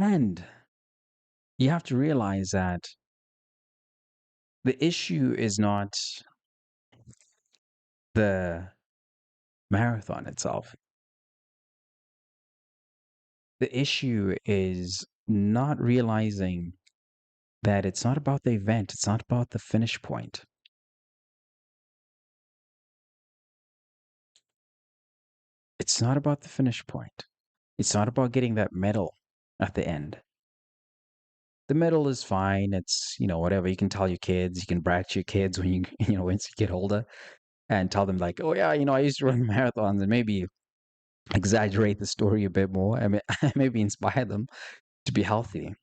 And you have to realize that the issue is not the marathon itself. The issue is not realizing that it's not about the event, it's not about the finish point. It's not about the finish point. It's not about getting that medal at the end. The medal is fine. It's, whatever. You can tell your kids, you can brag to your kids when you, once you get older and tell them like, oh yeah, I used to run marathons, and maybe exaggerate the story a bit more. I mean, maybe inspire them to be healthy.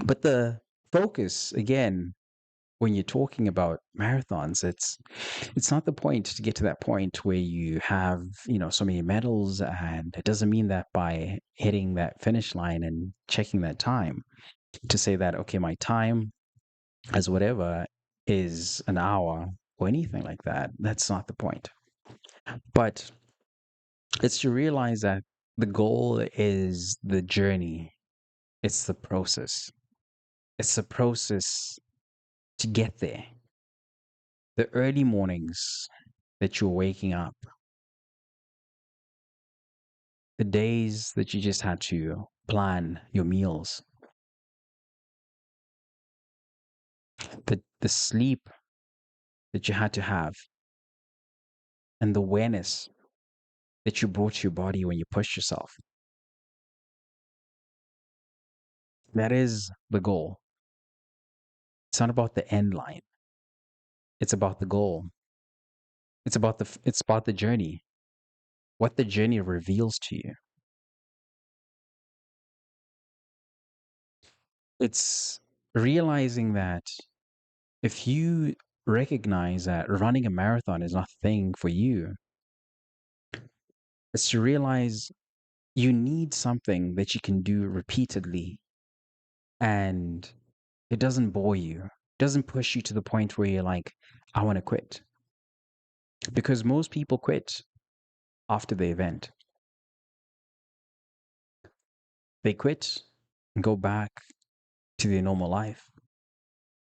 But the focus, again, when you're talking about marathons, it's not the point to get to that point where you have, so many medals, and it doesn't mean that by hitting that finish line and checking that time to say that, okay, my time as whatever is an hour or anything like that. That's not the point. But it's to realize that the goal is the journey. It's the process. It's the process to get there. The early mornings that you're waking up, the days that you just had to plan your meals, the sleep that you had to have, and the awareness that you brought to your body when you pushed yourself. That is the goal. It's not about the end line. It's about the goal. It's about the journey. What the journey reveals to you. It's realizing that if you recognize that running a marathon is not a thing for you, it's to realize you need something that you can do repeatedly, and it doesn't bore you, doesn't push you to the point where you're like, I want to quit. Because most people quit after the event. They quit and go back to their normal life.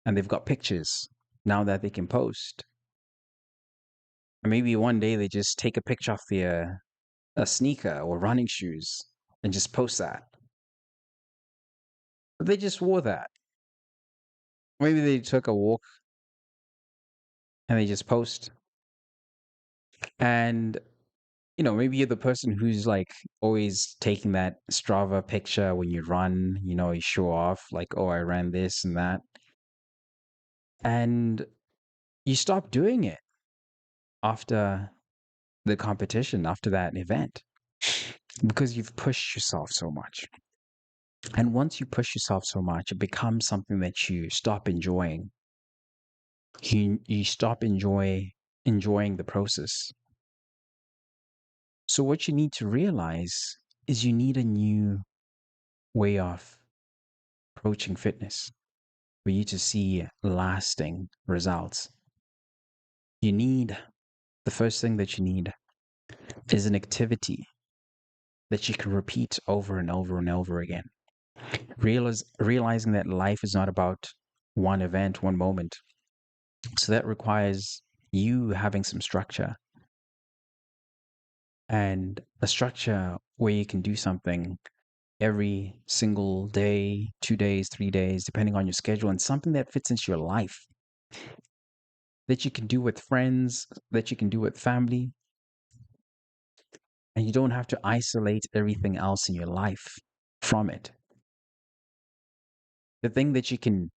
And they've got pictures now that they can post. And maybe one day they just take a picture of their a sneaker or running shoes and just post that. But they just wore that. Maybe they took a walk and they just post. And maybe you're the person who's like always taking that Strava picture when you run, you show off like, oh, I ran this and that. And you stop doing it after the competition, after that event, because you've pushed yourself so much. And once you push yourself so much, it becomes something that you stop enjoying. You stop enjoying the process. So what you need to realize is you need a new way of approaching fitness for you to see lasting results. The first thing that you need is an activity that you can repeat over and over and over again. Realizing that life is not about one event, one moment. So that requires you having some structure, and a structure where you can do something every single day, 2 days, 3 days, depending on your schedule, and something that fits into your life that you can do with friends, that you can do with family. And you don't have to isolate everything else in your life from it. The thing that you can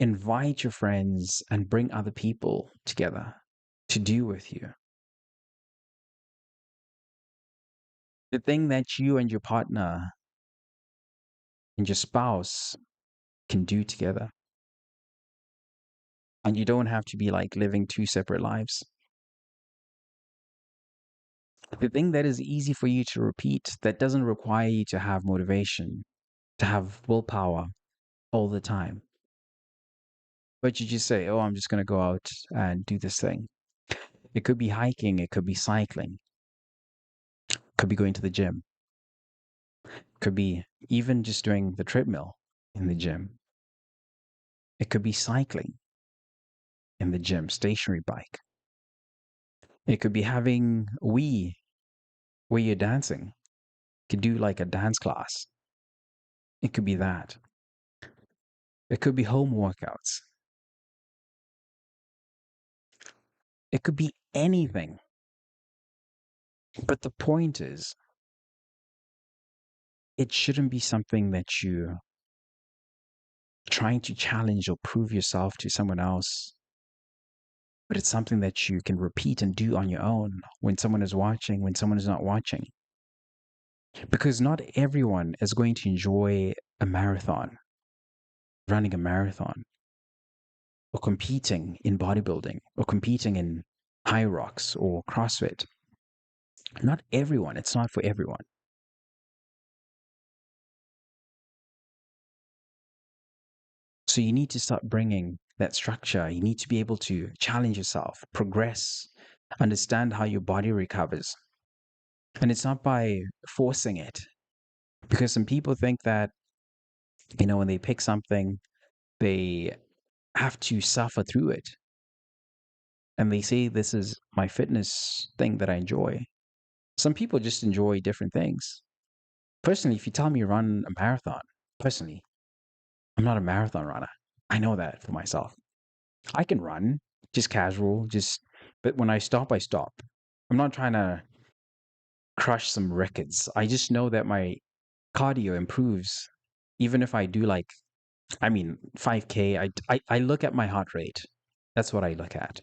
invite your friends and bring other people together to do with you. The thing that you and your partner and your spouse can do together. And you don't have to be like living two separate lives. The thing that is easy for you to repeat, that doesn't require you to have motivation, to have willpower all the time. But you just say, oh, I'm just going to go out and do this thing. It could be hiking, it could be cycling, it could be going to the gym, it Could be even just doing the treadmill in the gym. It could be cycling in the gym, stationary bike. It could be having Wii where you're dancing. You could do like a dance class. It could be that. It could be home workouts. It could be anything. But the point is, it shouldn't be something that you're trying to challenge or prove yourself to someone else, but it's something that you can repeat and do on your own when someone is watching, when someone is not watching. Because not everyone is going to enjoy a marathon, running a marathon, or competing in bodybuilding, or competing in high rocks or CrossFit. Not everyone, it's not for everyone. So you need to start bringing that structure. You need to be able to challenge yourself, progress, understand how your body recovers. And it's not by forcing it, because some people think that, when they pick something, they have to suffer through it. And they say, this is my fitness thing that I enjoy. Some people just enjoy different things. Personally, if you tell me to run a marathon, personally, I'm not a marathon runner. I know that for myself. I can run, just casual, but when I stop, I stop. I'm not trying to crush some records. I just know that my cardio improves even if I do 5K. I look at my heart rate. That's what I look at.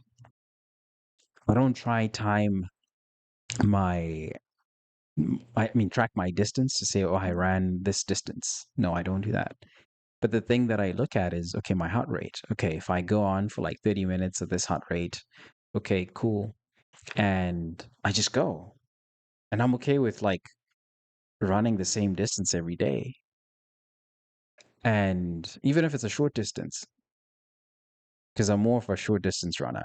I don't try time my track my distance to say, oh, I ran this distance. No, I don't do that. But the thing that I look at is, okay, my heart rate. Okay, if I go on for like 30 minutes at this heart rate, okay, cool. And I just go. And I'm okay with like running the same distance every day. And even if it's a short distance, because I'm more of a short distance runner,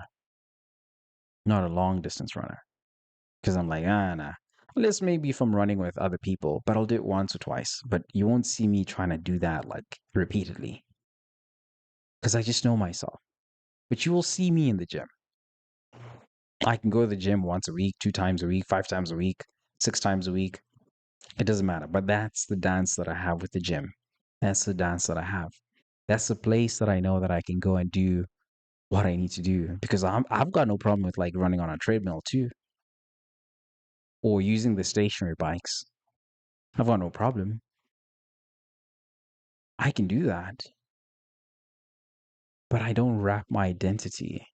not a long distance runner. Because I'm like, nah. Unless maybe if I'm running with other people, but I'll do it once or twice. But you won't see me trying to do that like repeatedly because I just know myself. But you will see me in the gym. I can go to the gym once a week, 2 times a week, 5 times a week, 6 times a week. It doesn't matter. But that's the dance that I have with the gym. That's the dance that I have. That's the place that I know that I can go and do what I need to do because I've got no problem with like running on a treadmill too or using the stationary bikes. I've got no problem. I can do that, but I don't wrap my identity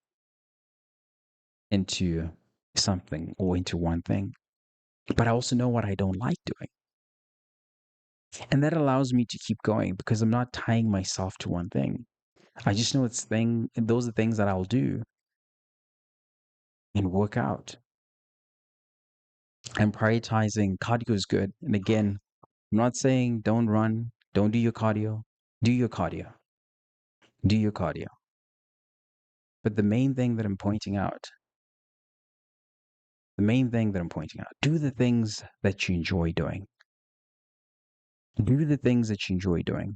into something or into one thing. But I also know what I don't like doing. And that allows me to keep going because I'm not tying myself to one thing. I just know those are things that I'll do and work out. And prioritizing cardio is good. And again, I'm not saying don't run, don't do your cardio. Do your cardio. Do your cardio. But do the things that you enjoy doing. Do the things that you enjoy doing.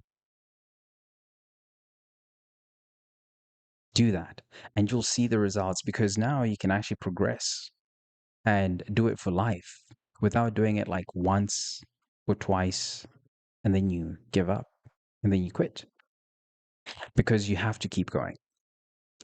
Do that. And you'll see the results because now you can actually progress and do it for life without doing it like once or twice and then you give up and then you quit because you have to keep going.